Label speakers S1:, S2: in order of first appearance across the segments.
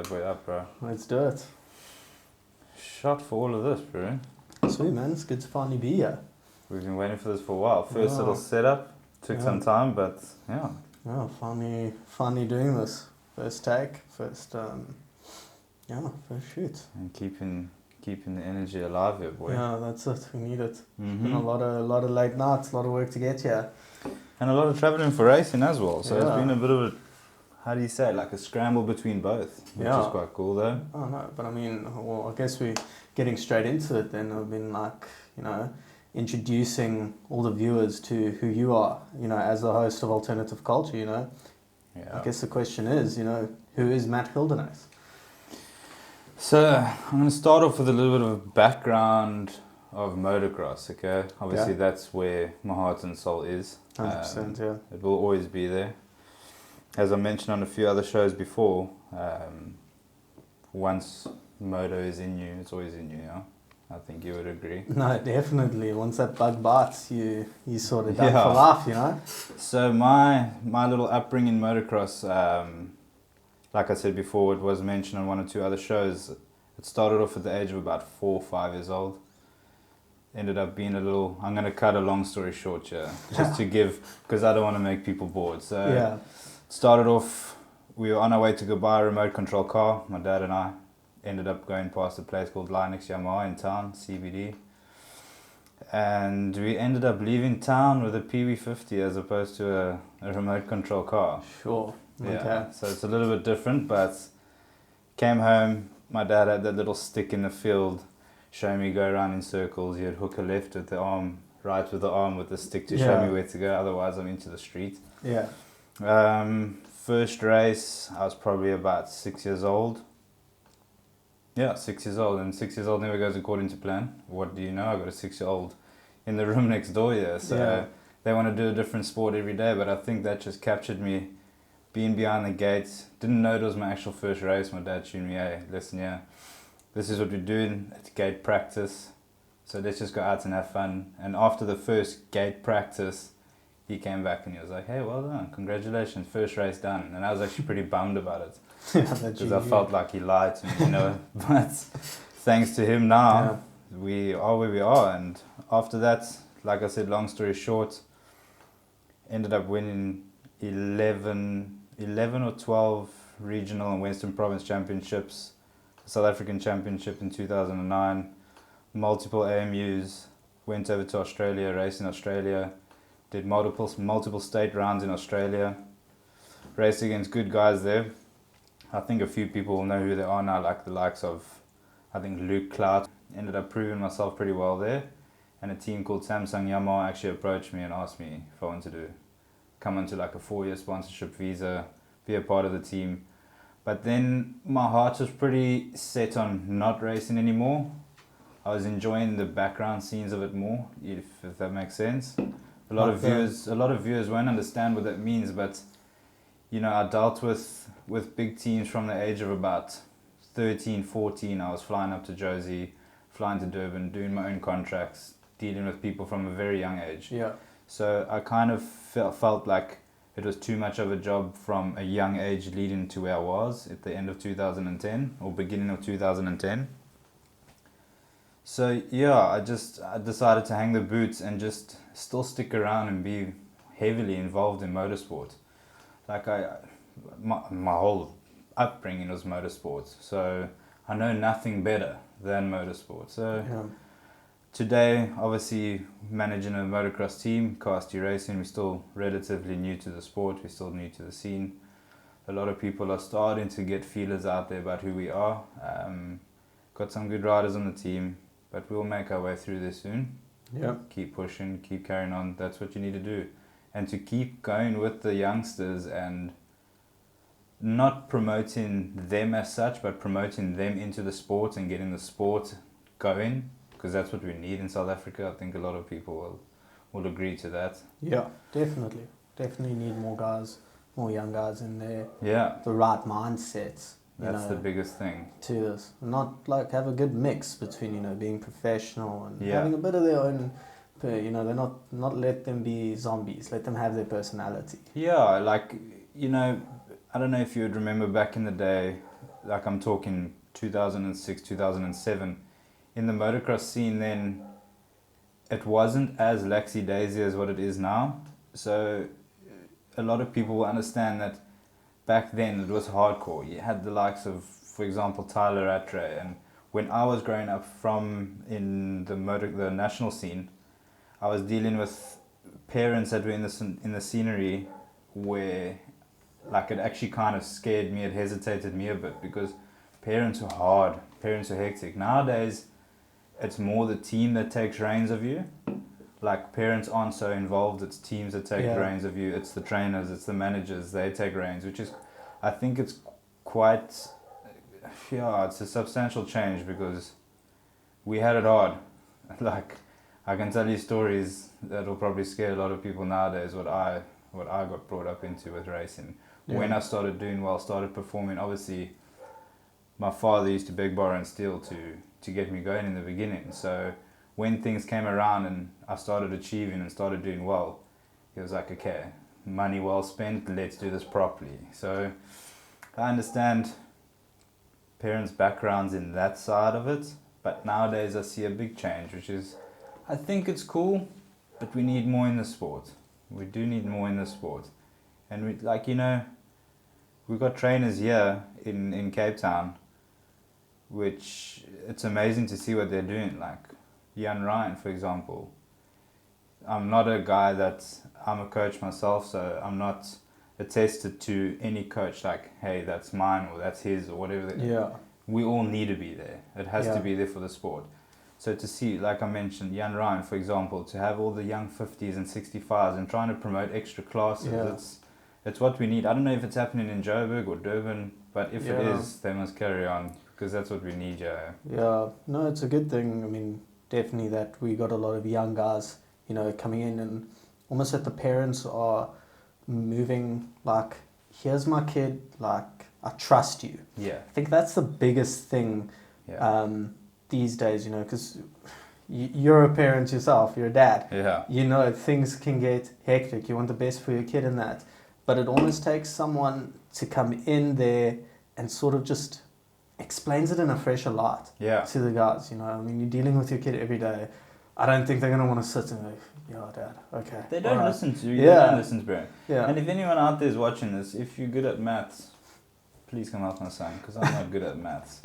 S1: bad boy up, bro.
S2: Let's do it.
S1: Shot for all of this, bro.
S2: Sweet, man. It's good to finally be here.
S1: We've been waiting for this for a while. First little setup. Took some time, but yeah.
S2: Yeah, finally doing this. First take, first shoot.
S1: And keeping the energy alive here, boy.
S2: Yeah, that's it. We need it.
S1: Mm-hmm.
S2: Been a lot of late nights, a lot of work to get here.
S1: And a lot of travelling for racing as well. So it's been a bit of a, how do you say it, like a scramble between both, which is quite cool though.
S2: Oh no, but I mean, well, I guess we're getting straight into it then. I've been like, introducing all the viewers to who you are, as the host of Alternative Culture, Yeah. I guess the question is, who is Matt Gildenhuys?
S1: So I'm going to start off with a little bit of background of motocross, okay? Obviously that's where my heart and soul is.
S2: 100%, yeah.
S1: It will always be there. As I mentioned on a few other shows before, once moto is in you, it's always in you, yeah? I think you would agree.
S2: No, definitely. Once that bug bites, you sort of done for life,
S1: So my little upbringing in motocross, like I said before, it was mentioned on one or two other shows. It started off at the age of about 4 or 5 years old. Ended up being I'm going to cut a long story short here, just to give, because I don't want to make people bored. So started off, we were on our way to go buy a remote control car, my dad and I. Ended up going past a place called Linux Yamaha in town, CBD. And we ended up leaving town with a PV50 as opposed to a remote control car.
S2: Sure. Okay.
S1: Yeah, so it's a little bit different, but came home, my dad had that little stick in the field, showing me go around in circles. He'd hook a left with the arm, right with the arm with the stick to show me where to go, otherwise I'm into the street.
S2: Yeah.
S1: First race, I was probably about 6 years old. Yeah, 6 years old, and 6 years old never goes according to plan. What do you know? I got a 6-year-old in the room next door here, so they want to do a different sport every day, but I think that just captured me. Being behind the gates, didn't know it was my actual first race. My dad tuned me, hey, listen, this is what we're doing, it's gate practice, so let's just go out and have fun. And after the first gate practice, he came back and he was like, hey, well done, congratulations, first race done. And I was actually pretty bummed about it, because I felt like he lied to me, but thanks to him now, we are where we are. And after that, like I said, long story short, ended up winning 11 or 12 regional and Western Province championships, South African Championship in 2009, multiple AMUs, went over to Australia, raced in Australia, did multiple state rounds in Australia, raced against good guys there. I think a few people will know who they are now, like the likes of, I think, Luke Clout. Ended up proving myself pretty well there, and a team called Samsung Yamaha actually approached me and asked me if I wanted to come onto like a 4-year sponsorship visa, be a part of the team. But then my heart was pretty set on not racing anymore. I was enjoying the background scenes of it more, if that makes sense. A lot of viewers won't understand what that means, but I dealt with big teams from the age of about 13, 14. I was flying up to Josie, flying to Durban, doing my own contracts, dealing with people from a very young age.
S2: Yeah. So
S1: I kind of felt like it was too much of a job from a young age leading to where I was at the end of 2010 or beginning of 2010. So I decided to hang the boots and just still stick around and be heavily involved in motorsport. Like my whole upbringing was motorsport, so I know nothing better than motorsport. So today, obviously managing a motocross team, Casty Racing, we're still relatively new to the sport, we're still new to the scene. A lot of people are starting to get feelers out there about who we are. Got some good riders on the team, but we'll make our way through this soon.
S2: Yeah.
S1: Keep pushing, keep carrying on, that's what you need to do. And to keep going with the youngsters and not promoting them as such, but promoting them into the sport and getting the sport going, because that's what we need in South Africa. I think a lot of people will agree to that.
S2: Yeah, definitely. Definitely need more guys, more young guys in there.
S1: Yeah.
S2: The right mindsets.
S1: That's the biggest thing.
S2: To this. Not like have a good mix between, being professional and having a bit of their own, they're not let them be zombies. Let them have their personality.
S1: Yeah, like, I don't know if you would remember back in the day, like I'm talking 2006, 2007, in the motocross scene then, it wasn't as laxy-daisy as what it is now. So a lot of people will understand that back then it was hardcore. You had the likes of, for example, Tyler Rattray, and when I was growing up in the national scene, I was dealing with parents that were in the scenery where, like, it actually kind of scared me, it hesitated me a bit, because parents are hard, parents are hectic. Nowadays, it's more the team that takes reins of you. Like, parents aren't so involved, it's teams that take reins of you, it's the trainers, it's the managers, they take reins, which is, I think it's quite, it's a substantial change, because we had it hard. Like, I can tell you stories that will probably scare a lot of people nowadays, what I got brought up into with racing. Yeah. When I started doing well, started performing, obviously my father used to beg, borrow and steal to get me going in the beginning. So when things came around and I started achieving and started doing well, he was like, okay, money well spent, let's do this properly. So I understand parents' backgrounds in that side of it, but nowadays I see a big change, which is, I think it's cool, but we need more in the sport. We do need more in the sport. And we, like, we've got trainers here in Cape Town, which it's amazing to see what they're doing. Like Jan Ryan, for example. I'm not a guy I'm a coach myself, so I'm not attested to any coach like, hey, that's mine or that's his or whatever.
S2: Yeah.
S1: We all need to be there. It has to be there for the sport. So to see, like I mentioned, Jan Ryan, for example, to have all the young 50s and 65s and trying to promote extra classes, it's what we need. I don't know if it's happening in Joburg or Durban, but if it is, they must carry on, because that's what we need,
S2: Yeah, no, it's a good thing. I mean, definitely that we got a lot of young guys, coming in, and almost that the parents are moving, like, here's my kid, like, I trust you.
S1: Yeah.
S2: I think that's the biggest thing these days, because you're a parent yourself, you're a dad.
S1: Yeah.
S2: Things can get hectic. You want the best for your kid in that. But it almost takes someone to come in there and sort of just explains it in a fresher light to the guys. I mean, you're dealing with your kid every day. I don't think they're going to want to sit and go, yeah, Dad, okay.
S1: They don't listen to you. They don't listen to Brian.
S2: Yeah.
S1: And if anyone out there is watching this, if you're good at maths, please come help my son, because I'm not good at maths.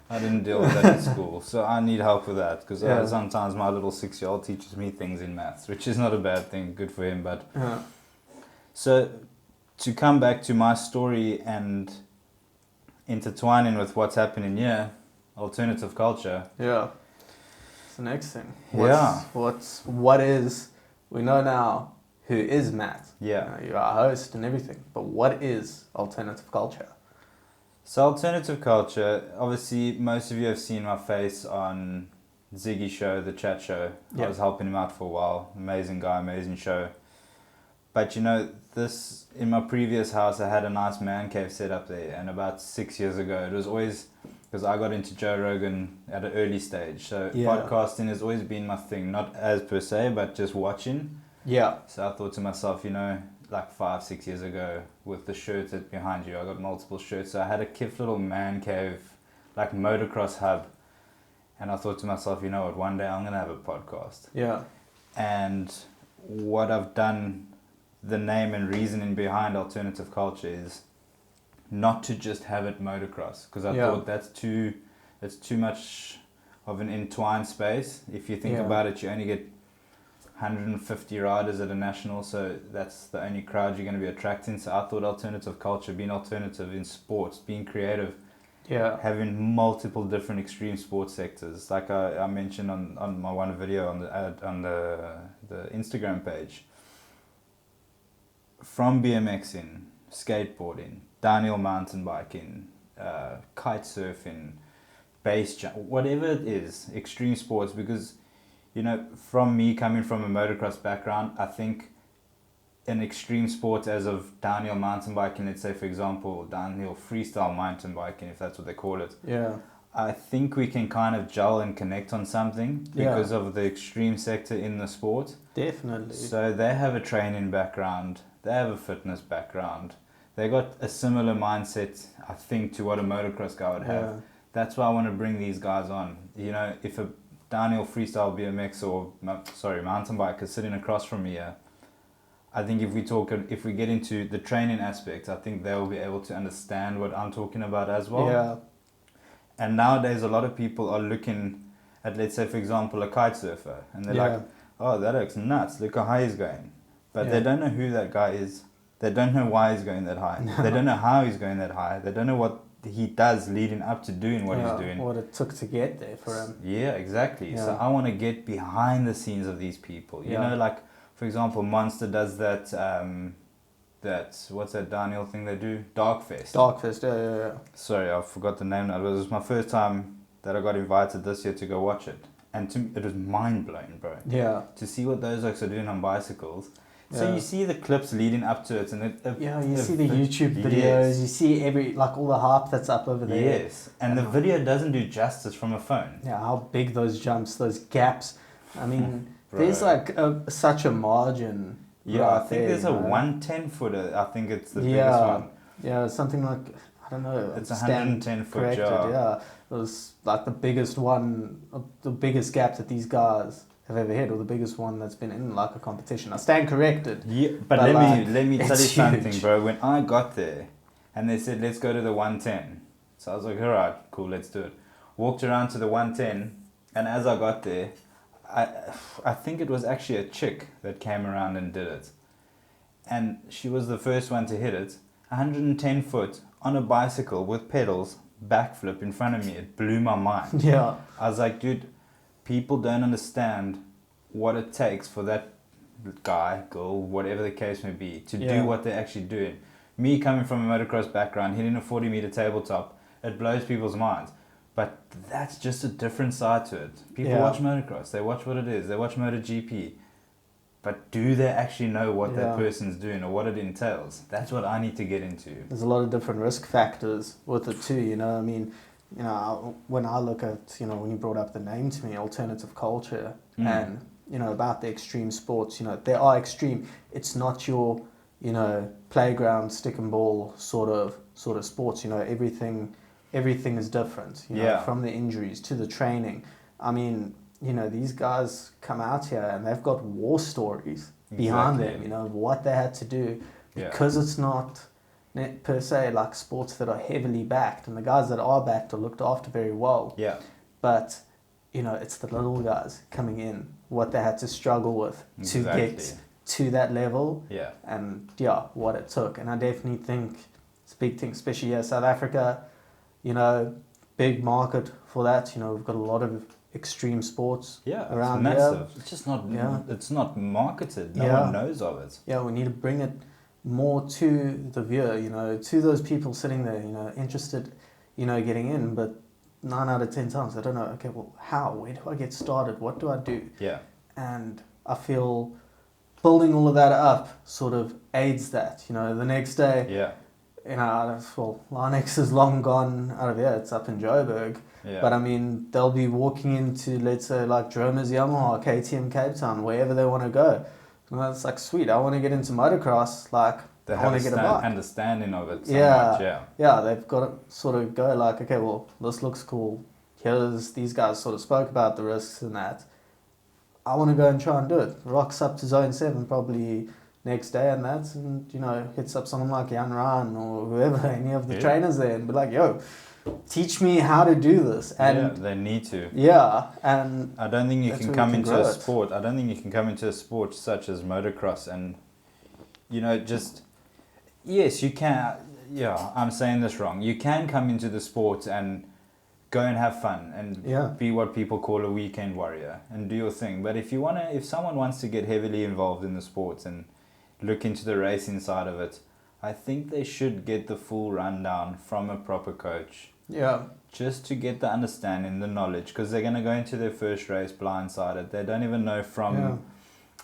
S1: I didn't deal with that in school, so I need help with that, because sometimes my little 6-year-old teaches me things in maths, which is not a bad thing, good for him. But so to come back to my story and intertwining with what's happening here, alternative culture.
S2: Yeah. It's the next thing. We know now who is Matt.
S1: Yeah.
S2: You're our host and everything, but what is alternative culture?
S1: So alternative culture, obviously most of you have seen my face on Ziggy show, the chat show. I was helping him out for a while. Amazing guy, amazing show. But this, in my previous house, I had a nice man cave set up there, and about 6 years ago, it was always, because I got into Joe Rogan at an early stage, so podcasting has always been my thing, not as per se, but just watching.
S2: Yeah.
S1: So I thought to myself, like 5-6 years ago, with the shirt that's behind you, I got multiple shirts, so I had a cute little man cave, like motocross hub, and I thought to myself, what, one day I'm going to have a podcast.
S2: Yeah.
S1: And what I've done, the name and reasoning behind alternative culture, is not to just have it motocross, because I thought that's too much of an entwined space. If you think about it, you only get 150 riders at a national, so that's the only crowd you're going to be attracting. So I thought alternative culture, being alternative in sports, being creative, having multiple different extreme sports sectors, like I mentioned on my one video on the Instagram page, from BMXing, skateboarding, downhill mountain biking, kite surfing, base jump, whatever it is, extreme sports. Because from me coming from a motocross background, I think an extreme sport as of downhill mountain biking, let's say for example downhill freestyle mountain biking, if that's what they call it, I think we can kind of gel and connect on something because of the extreme sector in the sport.
S2: Definitely.
S1: So they have a training background, they have a fitness background, They got a similar mindset, I think, to what a motocross guy would have. That's why I want to bring these guys on. You know, if a downhill freestyle BMX or mountain biker sitting across from me here, I think if we get into the training aspect, I think they'll be able to understand what I'm talking about as well.
S2: Yeah.
S1: And nowadays, a lot of people are looking at, let's say, for example, a kite surfer, and they're like, "Oh, that looks nuts! Look how high he's going," but they don't know who that guy is. They don't know why he's going that high. They don't know how he's going that high. They don't know what he does leading up to doing what he's doing.
S2: What it took to get there for him.
S1: Yeah, exactly. So I want to get behind the scenes of these people. You know, like, for example, Monster does that, what's that downhill thing they do? Darkfest.
S2: Yeah.
S1: Sorry, I forgot the name now. It was my first time that I got invited this year to go watch it. And to me, it was mind-blowing, bro.
S2: Yeah.
S1: To see what those oaks are doing on bicycles. So you see the clips leading up to it, and
S2: you see the YouTube videos, you see all the hype that's up over there.
S1: Yes, and the video doesn't do justice from a phone.
S2: Yeah, how big those jumps, those gaps. I mean, there's like such a margin.
S1: Yeah, I think there's a 110 footer. I think it's the biggest one.
S2: Yeah, something like, I don't know.
S1: It's a 110 foot jar.
S2: Yeah, it was like the biggest one, the biggest gap that these guys have ever hit, or the biggest one that's been in like a competition. I stand corrected.
S1: Yeah, but let me tell you something, bro. When I got there, and they said let's go to the 110, so I was like, all right, cool, let's do it. Walked around to the 110, and as I got there, I think it was actually a chick that came around and did it, and she was the first one to hit it. 110 foot on a bicycle with pedals, backflip in front of me. It blew my mind.
S2: Yeah,
S1: I was like, dude. People don't understand what it takes for that guy, girl, whatever the case may be, to do what they're actually doing. Me coming from a motocross background, hitting a 40-meter tabletop, it blows people's minds. But that's just a different side to it. People watch motocross, they watch what it is, they watch MotoGP. But do they actually know what that person's doing or what it entails? That's what I need to get into.
S2: There's a lot of different risk factors with it too, you know. I mean, you know, when I look at, you know, when you brought up the name to me, alternative culture, and, you know, about the extreme sports, you know, they are extreme. It's not your, you know, playground, stick and ball sort of sports, you know, everything is different, you know, from the injuries to the training. I mean, you know, these guys come out here and they've got war stories behind them, you know, what they had to do, because it's not per se like sports that are heavily backed, and the guys that are backed are looked after very well.
S1: Yeah.
S2: But, you know, it's the little guys coming in, what they had to struggle with to get to that level.
S1: Yeah.
S2: And what it took. And I definitely think it's a big thing, especially here, South Africa, you know, big market for that. You know, we've got a lot of extreme sports around
S1: it's massive.
S2: here.
S1: It's just not it's not marketed. No one knows of it.
S2: Yeah, we need to bring it more to the viewer, you know, to those people sitting there, you know, interested, you know, getting in, but 9 out of 10 times, I don't know, okay, well, how? Where do I get started? What do I do?
S1: Yeah.
S2: And I feel building all of that up sort of aids that, you know, the next day, you know, Linex is long gone out of here, it's up in Joburg, but I mean, they'll be walking into, let's say, like Dromer's Yamaha, KTM Cape Town, wherever they want to go. And it's like, sweet, I want to get into motocross, like,
S1: they
S2: I want to get a bike.
S1: Understanding of it so much,
S2: Yeah, they've got to sort of go like, okay, well, this looks cool. These guys sort of spoke about the risks and that. I want to go and try and do it. Rocks up to Zone 7 probably next day and that, and, you know, hits up someone like Jan Ryan or whoever, any of the trainers there, and be like, yo, teach me how to do this. And
S1: they need to.
S2: Yeah, and
S1: I don't think you can come into a sport. I don't think you can come into a sport such as motocross and, you know, just, yes, you can. Yeah, I'm saying this wrong. You can come into the sport and go and have fun and be what people call a weekend warrior and do your thing. But if someone wants to get heavily involved in the sports and look into the racing side of it, I think they should get the full rundown from a proper coach.
S2: Yeah.
S1: Just to get the understanding, the knowledge, because they're going to go into their first race blindsided. They don't even know from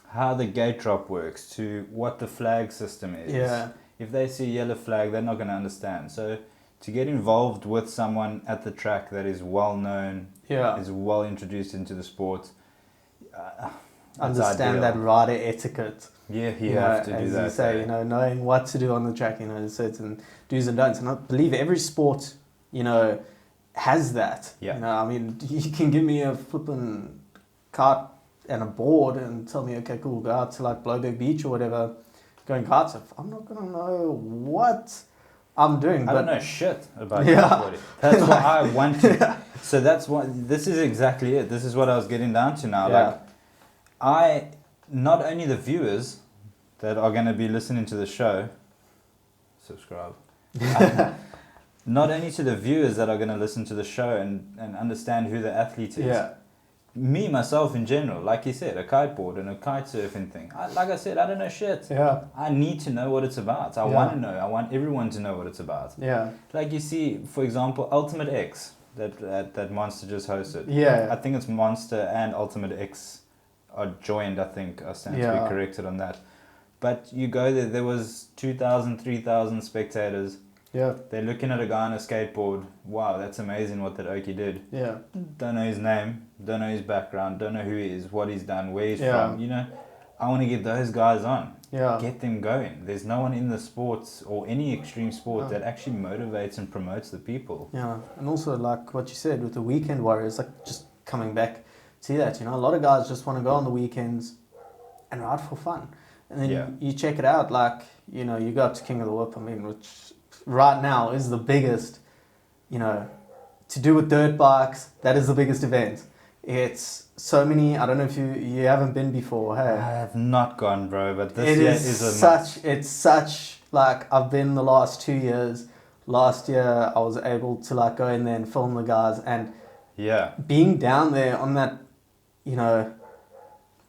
S1: how the gate drop works to what the flag system is.
S2: Yeah.
S1: If they see a yellow flag, they're not going to understand. So to get involved with someone at the track that is well known, is well introduced into the sport,
S2: understand that rider etiquette.
S1: Yeah, you have to do that.
S2: As you say, knowing what to do on the track, certain do's and don'ts. And I believe every sport, has that.
S1: Yeah.
S2: You can give me a flipping kart and a board and tell me, okay, cool, go out to like Blowberg Beach or whatever, going kart surf. I'm not going to know what I'm doing.
S1: I don't know shit about skateboarding. That's what I want to. Yeah. So this is exactly it. This is what I was getting down to now. Yeah. Not only the viewers that are going to be listening to the show, subscribe. Not only to the viewers that are going to listen to the show and understand who the athlete is.
S2: Yeah.
S1: Me, myself in general, like you said, a kiteboard and a kite surfing thing. Like I said, I don't know shit.
S2: Yeah.
S1: I need to know what it's about. I want to know. I want everyone to know what it's about.
S2: Yeah.
S1: Like you see, for example, Ultimate X that Monster just hosted.
S2: Yeah.
S1: I think it's Monster and Ultimate X are joined, I think. I stand to be corrected on that. But you go there was 2,000, 3,000 spectators.
S2: Yeah.
S1: They're looking at a guy on a skateboard. Wow, that's amazing what that Okie did.
S2: Yeah.
S1: Don't know his name, don't know his background, don't know who he is, what he's done, where he's from. I want to get those guys on.
S2: Yeah.
S1: Get them going. There's no one in the sports or any extreme sport that actually motivates and promotes the people.
S2: Yeah. And also like what you said with the weekend warriors, like just coming back to that, a lot of guys just want to go on the weekends and ride for fun. And then you check it out, like, you go up to King of the Whip, which right now is the biggest, to do with dirt bikes, that is the biggest event. It's so many, I don't know if you haven't been before, hey?
S1: I have not gone, bro, but this year is
S2: it's such, like, I've been the last 2 years. Last year, I was able to, like, go in there and film the guys, and being down there on that,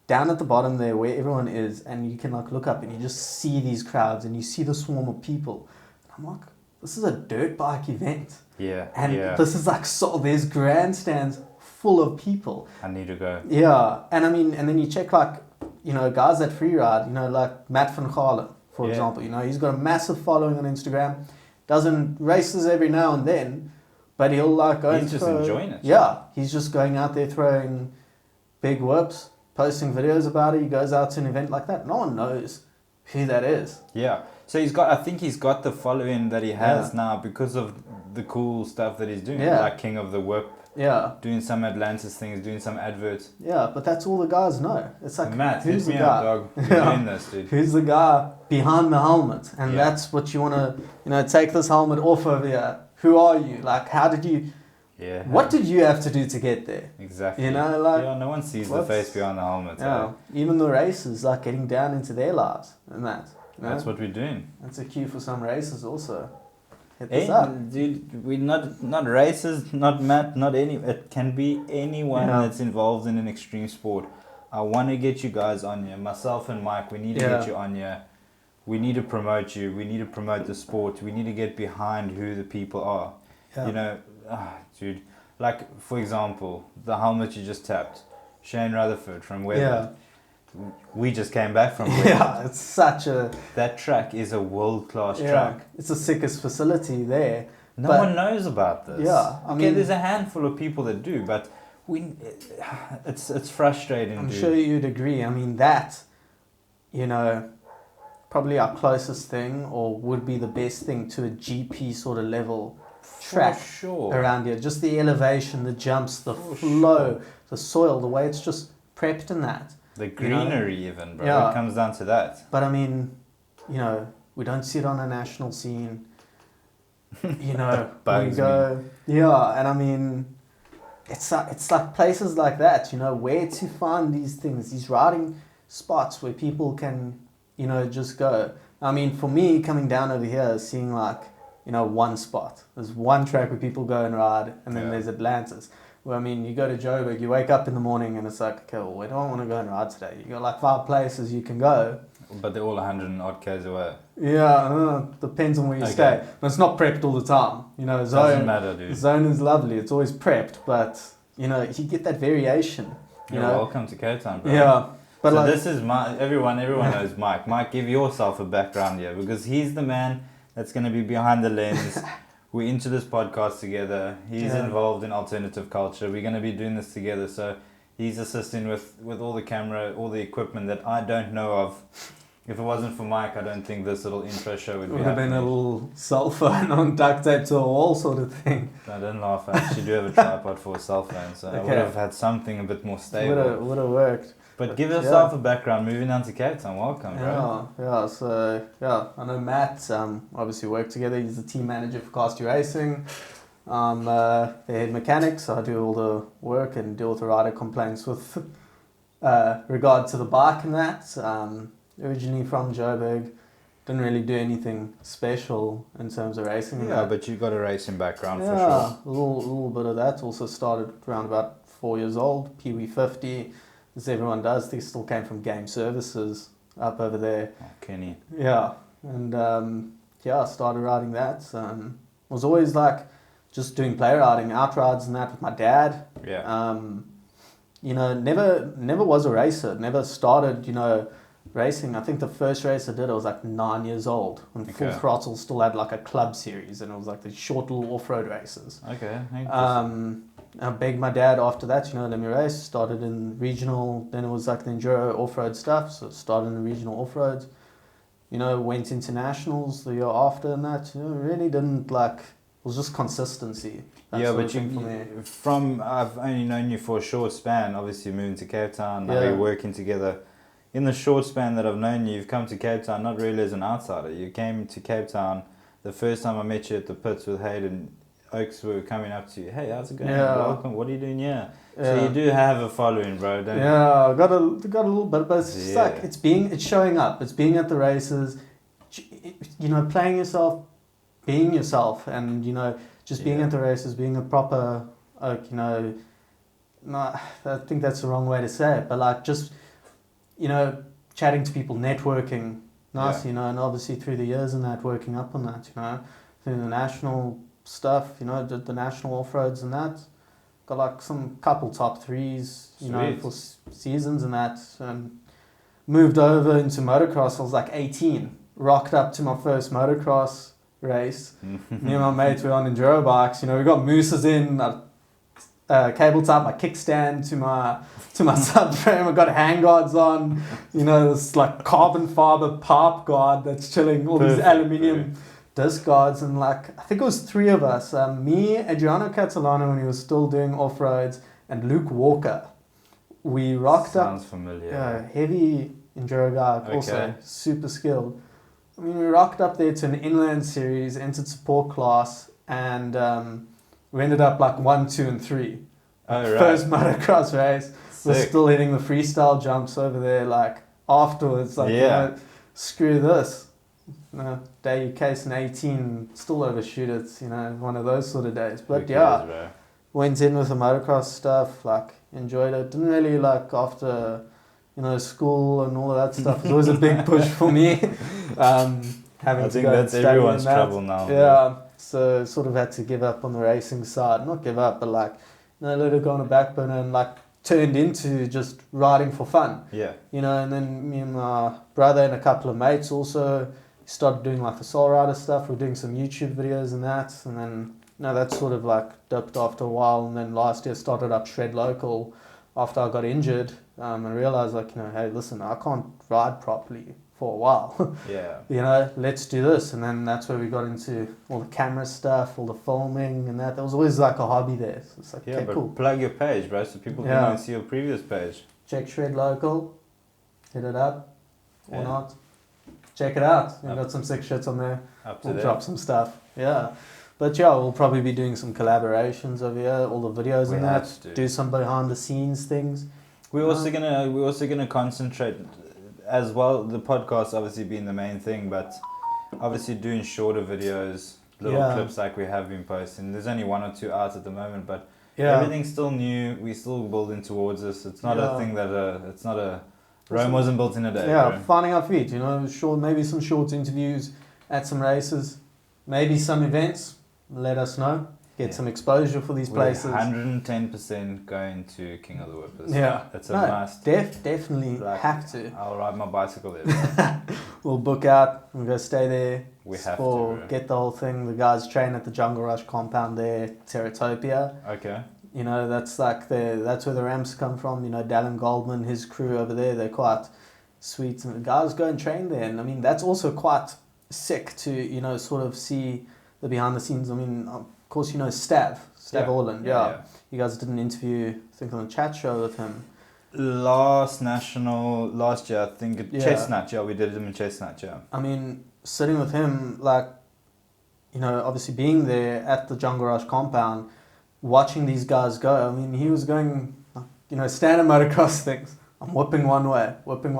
S2: down at the bottom there where everyone is, and you can like look up and you just see these crowds and you see the swarm of people. I'm like, this is a dirt bike event.
S1: Yeah.
S2: And this is like, so there's grandstands full of people.
S1: I need to go.
S2: Yeah. And and then you check like, guys that free ride, like Matt van Galen, for example, he's got a massive following on Instagram, doesn't races every now and then, but he'll like go
S1: he's just enjoying it.
S2: Yeah. He's just going out there throwing big whips, posting videos about it. He goes out to an event like that. No one knows who that is.
S1: Yeah. So I think he's got the following that he has now because of the cool stuff that he's doing. Like King of the Whip.
S2: Yeah.
S1: Doing some Atlantis things, doing some adverts.
S2: Yeah, but that's all the guys know. It's like,
S1: Matt,
S2: who's the
S1: hit me
S2: guy?
S1: up, dog. You're doing this, dude.
S2: Who's the guy behind the helmet? And that's what you want to, take this helmet off over here. Who are you? Like, how did you...
S1: Yeah.
S2: What did you have to do to get there?
S1: Exactly.
S2: Like...
S1: no one sees the face behind the helmet.
S2: Yeah. Even the racers, like, getting down into their lives and that.
S1: That's what we're doing.
S2: That's a cue for some racers also. Hit this up.
S1: Dude, we're not racers, not Matt, not any... It can be anyone that's involved in an extreme sport. I want to get you guys on here. Myself and Mike, we need to get you on here. We need to promote you. We need to promote the sport. We need to get behind who the people are. Yeah. Dude, like, for example, the helmet you just tapped, Shane Rutherford from Weber. Yeah. We just came back from Weber.
S2: Yeah, it's such a...
S1: That track is a world-class track.
S2: It's the sickest facility there.
S1: No one knows about this.
S2: Yeah.
S1: There's a handful of people that do, but it's frustrating.
S2: I'm sure you'd agree. That, probably our closest thing, or would be the best thing to a GP sort of level track around here. Just the elevation, the jumps, the flow, the soil, the way it's just prepped and that.
S1: The greenery even, bro. Yeah. It comes down to that.
S2: But we don't see it on a national scene. We go... Yeah, and it's like places like that, where to find these things, these riding spots where people can, just go. For me, coming down over here, seeing like, one spot. There's one track where people go and ride, and then there's Atlantis. Well, you go to Joburg, you wake up in the morning, and it's like, okay, well, where do I want to go and ride today? You got like 5 places you can go.
S1: But they're all 100 and odd k's away.
S2: Yeah, depends on where you stay. But it's not prepped all the time.
S1: Doesn't matter, dude.
S2: Zone is lovely. It's always prepped, but, you get that variation.
S1: You're welcome to Cape Town, bro.
S2: Yeah. But
S1: so this is everyone knows Mike. Mike, give yourself a background here, because he's the man that's going to be behind the lens. We're into this podcast together. He's involved in alternative culture. We're going to be doing this together. So he's assisting with all the camera, all the equipment that I don't know of. If it wasn't for Mike, I don't think this little intro show would be
S2: Would have been
S1: happening.
S2: a little cell phone on duct tape to a wall sort of thing.
S1: I don't laugh. I actually do have a tripod for a cell phone, so I would have had something a bit more stable.
S2: Would have worked.
S1: But give yourself a background. Moving down to Cape Town, welcome, bro.
S2: Yeah. So I know Matt. Obviously work together. He's the team manager for Cast Racing. The head mechanic, so I do all the work and deal with the rider complaints with regard to the bike and that. Originally from Joburg, didn't really do anything special in terms of racing.
S1: Yeah, but you got a racing background for sure.
S2: Yeah, a little bit of that. Also started around about 4 years old, Pee-wee 50, as everyone does. They still came from Game Services up over there.
S1: Oh, Kenny.
S2: Yeah, and I started riding that. Was always like just doing play riding, out rides and that with my dad.
S1: Yeah.
S2: Never was a racer. Never started, racing. I think the first race I did, I was like 9 years old when Full Throttle still had like a club series, and it was like the short little off-road races.
S1: Okay.
S2: I begged my dad after that, let me race. Started in regional, then it was like the enduro off-road stuff, so started in the regional off-roads. Went internationals the year after and that. Really didn't like, it was just consistency.
S1: I've only known you for a short span, obviously moving to Cape Town, now we're working together. In the short span that I've known you, you've come to Cape Town not really as an outsider. You came to Cape Town the first time I met you at the pits with Hayden. Oaks were coming up to you. Hey, how's it going?
S2: Yeah.
S1: Welcome. What are you doing here? Yeah. So you do have a following, bro, don't you?
S2: Yeah, I got a little bit, but it's just like it's showing up. It's being at the races, playing yourself, being yourself, and just being at the races, being a proper, no, I think that's the wrong way to say it, but like just. Chatting to people, networking, nice, and obviously through the years and that, working up on that, through the national stuff, did the national off-roads and that, got like some couple top threes, for seasons and that, and moved over into motocross. I was like 18, rocked up to my first motocross race. Me and my mates were on enduro bikes, we got mooses in, cable tie my kickstand to my subframe. I got handguards on, this like carbon fiber pipe guard that's chilling, all these aluminium disc guards, and like I think it was 3 of us, me, Adriano Catalano when he was still doing off-roads, and Luke Walker. We rocked up.
S1: Sounds familiar.
S2: Heavy enduro guy, also super skilled. We rocked up there to an inland series, entered support class, and we ended up like 1, 2, and 3. First motocross race. We're still hitting the freestyle jumps over there. Like afterwards, like screw this. Day you case an 18, still overshoot it. One of those sort of days. But went in with the motocross stuff. Like enjoyed it. Didn't really like after school and all of that stuff. It was a big push for me. I think
S1: that's everyone's trouble now.
S2: Yeah. So sort of had to give up on the racing side. Not give up, but like, let it go on a back burner and like turned into just riding for fun.
S1: Yeah.
S2: And then me and my brother and a couple of mates also started doing like the soul rider stuff. We're doing some YouTube videos and that. And then, that sort of like dipped after a while. And then last year started up Shred Local after I got injured. And realized like, hey, listen, I can't ride properly for a while.
S1: Yeah.
S2: Let's do this. And then that's where we got into all the camera stuff, all the filming and that. There was always like a hobby there. So it's like, okay,
S1: but
S2: cool.
S1: Plug your page, bro, so people can go and see your previous page.
S2: Check Shred Local. Hit it up. Or not. Check it out. We've got some sick shits on there. We'll drop some stuff. Yeah. But we'll probably be doing some collaborations over here, all the videos and that. Do some behind the scenes things.
S1: We're also gonna concentrate as well, the podcast obviously being the main thing, but obviously doing shorter videos, little clips like we have been posting. There's only 1 or 2 out at the moment, but everything's still new. We're still building towards this. It's not a thing that it's not a Rome wasn't built in a day.
S2: Yeah, finding our feet. Maybe some short interviews at some races, maybe some events. Let us know. Get some exposure for these places.
S1: 110% going to King of the Whippers.
S2: Yeah.
S1: That's a must.
S2: Definitely have to.
S1: I'll ride my bicycle there.
S2: We'll book out. We'll go stay there.
S1: We have to.
S2: Get the whole thing. The guys train at the Jungle Rush compound there, Terratopia.
S1: Okay.
S2: You know, that's like that's where the ramps come from. You know, Dallin Goldman, his crew over there, they're quite sweet. And the guys go and train there. And I mean, that's also quite sick to, you know, sort of see the behind the scenes. I mean, of course, you know, Stav Orland. Yeah. You guys did an interview, I think, on the chat show with him.
S1: Last year, I think, Chestnut, we did him in Chestnut,
S2: I mean, sitting with him, like, you know, obviously being there at the Jungle Rush compound, watching these guys go, I mean, he was going, you know, standard motocross things. I'm whipping one way. And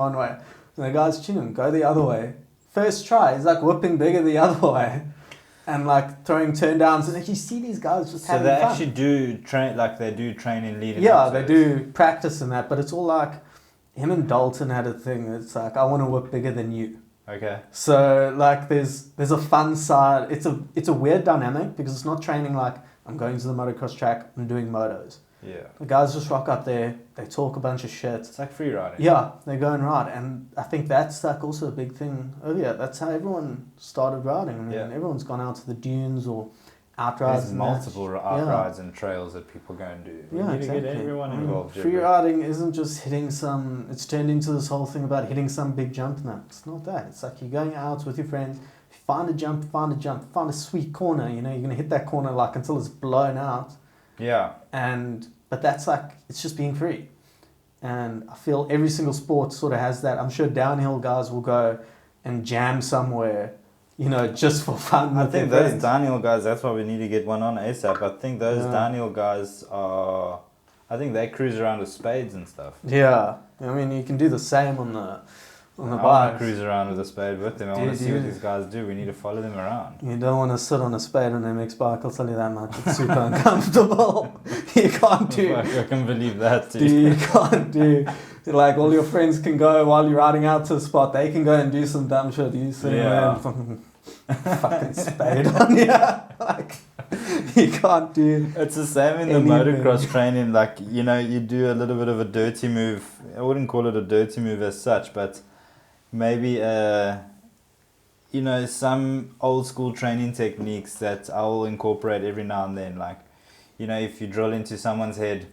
S2: the guys tuning, go the other way. First try, he's like whipping bigger the other way. And like throwing turn downs, and you see these guys just having fun. So
S1: they actually do train, like they do training leading.
S2: Yeah, they do practice in that, but it's all like him and Dalton had a thing. It's like, I want to whip bigger than you.
S1: Okay.
S2: So like there's a fun side. It's a weird dynamic because it's not training like I'm going to the motocross track, I'm doing motos.
S1: Yeah.
S2: The guys just rock up there, they talk a bunch of shit.
S1: It's like free riding.
S2: Yeah, they go and ride. And I think that's like also a big thing earlier. That's how everyone started riding. I mean, everyone's gone out to the dunes or outrides.
S1: There's multiple outrides and trails that people go and do. We need to get everyone involved.
S2: Free riding isn't just hitting some, it's turned into this whole thing about hitting some big jump now. It's not that. It's like you're going out with your friends, find a jump, find a sweet corner, you know, you're going to hit that corner like until it's blown out.
S1: Yeah.
S2: But that's like, it's just being free. And I feel every single sport sort of has that. I'm sure downhill guys will go and jam somewhere, you know, just for fun.
S1: I think those downhill guys, that's why we need to get one on ASAP. I think those downhill guys they cruise around with spades and stuff.
S2: Yeah. I mean, you can do the same on the bike.
S1: I want to cruise around with a spade with them. I want to see what these guys do. We need to follow them around.
S2: You don't want to sit on a spade on an MX bike, I'll tell you that much. It's super uncomfortable. You can't do...
S1: I can believe that too.
S2: You can't do... Like, all your friends can go while you're riding out to a spot. They can go and do some dumb shit. You sit there and fucking spade on you. Like, you can't do...
S1: It's the same in the motocross training. Like, you know, you do a little bit of a dirty move. I wouldn't call it a dirty move as such, but... Maybe, you know, some old school training techniques that I'll incorporate every now and then. Like, you know, if you drill into someone's head,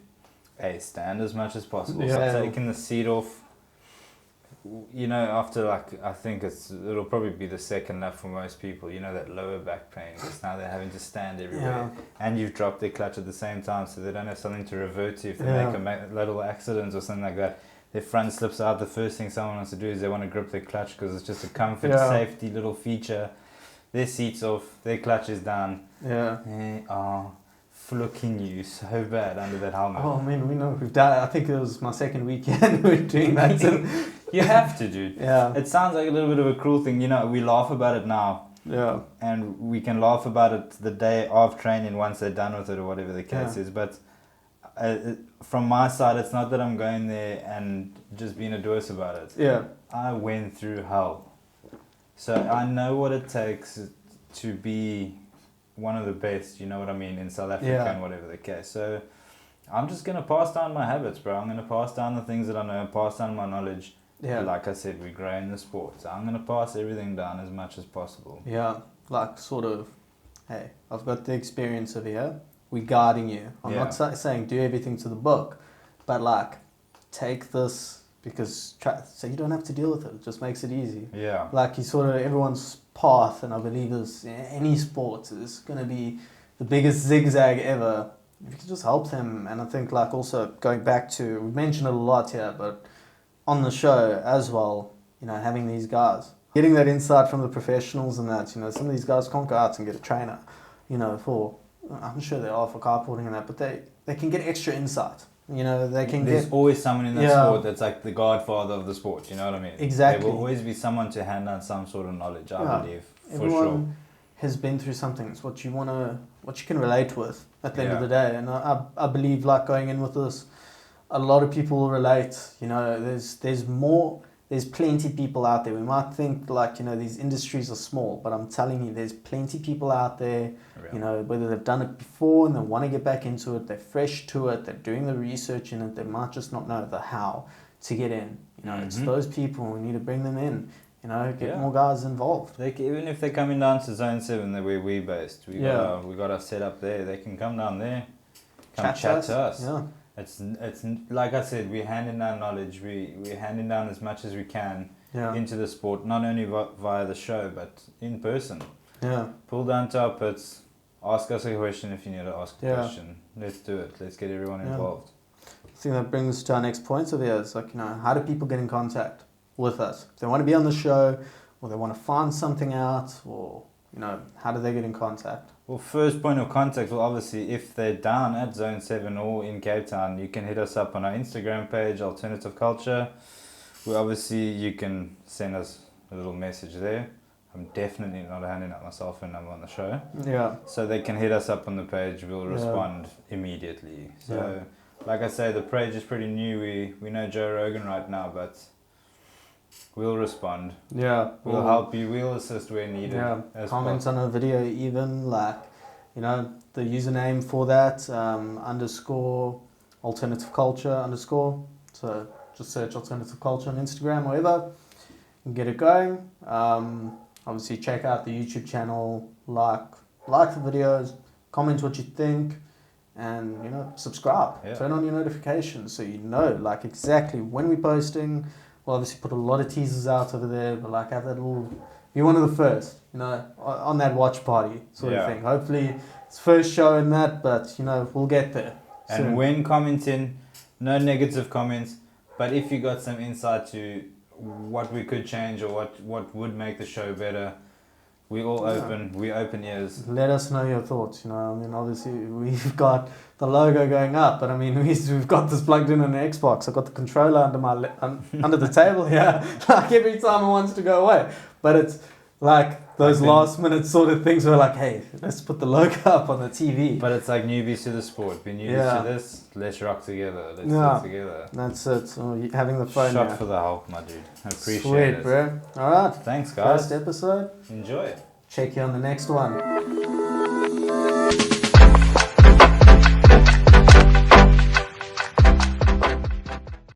S1: hey, stand as much as possible. Yeah. So taking the seat off, you know, after like, I think it'll probably be the second lap for most people, you know, that lower back pain. Because now they're having to stand everywhere. Yeah. And you've dropped their clutch at the same time, so they don't have something to revert to if they make a little accident or something like that. Their front slips out, the first thing someone wants to do is they want to grip their clutch because it's just a comfort, safety little feature. Their seat's off, their clutch is down.
S2: Yeah.
S1: They are flicking you so bad under that helmet.
S2: Oh, man, we know. We've done. I think it was my second weekend we were doing that.
S1: You have to, dude.
S2: Yeah.
S1: It sounds like a little bit of a cruel thing. You know, we laugh about it now.
S2: Yeah.
S1: And we can laugh about it the day of training once they're done with it or whatever the case is. But... from my side, it's not that I'm going there and just being a doers about it.
S2: Yeah.
S1: I went through hell. So I know what it takes to be one of the best, you know what I mean, in South Africa and whatever the case. So I'm just going to pass down my habits, bro. I'm going to pass down the things that I know, pass down my knowledge. Yeah. Like I said, we grow in the sport. So I'm going to pass everything down as much as possible.
S2: Yeah. Like sort of, hey, I've got the experience over here. We're guarding you. I'm not saying do everything to the book, but like take this because so you don't have to deal with it. It just makes it easy.
S1: Yeah.
S2: Like you sort of everyone's path, and I believe there's any sport is going to be the biggest zigzag ever. If you can just help them, and I think like also going back to we mentioned it a lot here, but on the show as well, you know, having these guys getting that insight from the professionals and that, you know, some of these guys can't go out and get a trainer, you know, I'm sure they are for carporting and that, but they can get extra insight. You know,
S1: There's always someone in that sport that's like the godfather of the sport, you know what I mean?
S2: Exactly.
S1: There will always be someone to hand out some sort of knowledge, I believe, for
S2: Everyone has been through something. It's what you can relate with at the end of the day. And I believe like going in with this, a lot of people will relate. You know, there's plenty of people out there. We might think like, you know, these industries are small, but I'm telling you, there's plenty of people out there, you know, whether they've done it before and they want to get back into it, they're fresh to it, they're doing the research in it, they might just not know the how to get in. You know, it's those people, we need to bring them in, you know, get more guys involved.
S1: Even if they're coming down to Zone 7, where we're based, we got our setup there, they can come down there, Come chat to us.
S2: Yeah.
S1: It's like I said, we're handing down knowledge. We're handing down as much as we can into the sport, not only via the show, but in person.
S2: Yeah.
S1: Pull down to our pits. Ask us a question if you need to ask a question. Let's do it. Let's get everyone involved.
S2: I think that brings us to our next point of here. It's like, how do people get in contact with us? If they want to be on the show, or they want to find something out, or, how do they get in contact?
S1: Well, first point of contact, well, obviously, if they're down at Zone 7 or in Cape Town, you can hit us up on our Instagram page, Alternative Culture. You can send us a little message there. I'm definitely not handing out my cell phone number on the show.
S2: Yeah.
S1: So they can hit us up on the page. We'll respond immediately. So, like I say, the page is pretty new. We know Joe Rogan right now, but we'll respond.
S2: Yeah.
S1: We'll help you. We'll assist where needed.
S2: Yeah. Comments on a video even, the username for that, _ alternative culture _ So just search alternative culture on Instagram, wherever, and get it going. Obviously, check out the YouTube channel, like the videos, comment what you think, and subscribe. Yeah. Turn on your notifications so you know exactly when we're posting. We'll obviously put a lot of teasers out over there, but have that little, be one of the first, on that watch party sort of thing. Hopefully, it's first show in that, but we'll get there.
S1: And soon. When commenting, no negative comments, but if you got some insight to what we could change or what would make the show better, we open ears.
S2: Let us know your thoughts. Obviously we've got the logo going up, but we've got this plugged in on an Xbox. I've got the controller under the table here. Every time it wants to go away, but it's those last minute sort of things where hey, let's put the logo up on the TV.
S1: But it's like newbies to the sport. We're newbies to this. Let's rock together. Let's work together.
S2: That's it. So having the phone.
S1: Shot for the help, my dude. I appreciate it.
S2: Sweet, bro. All right.
S1: Thanks, guys.
S2: First episode.
S1: Enjoy it.
S2: Check you on the next one.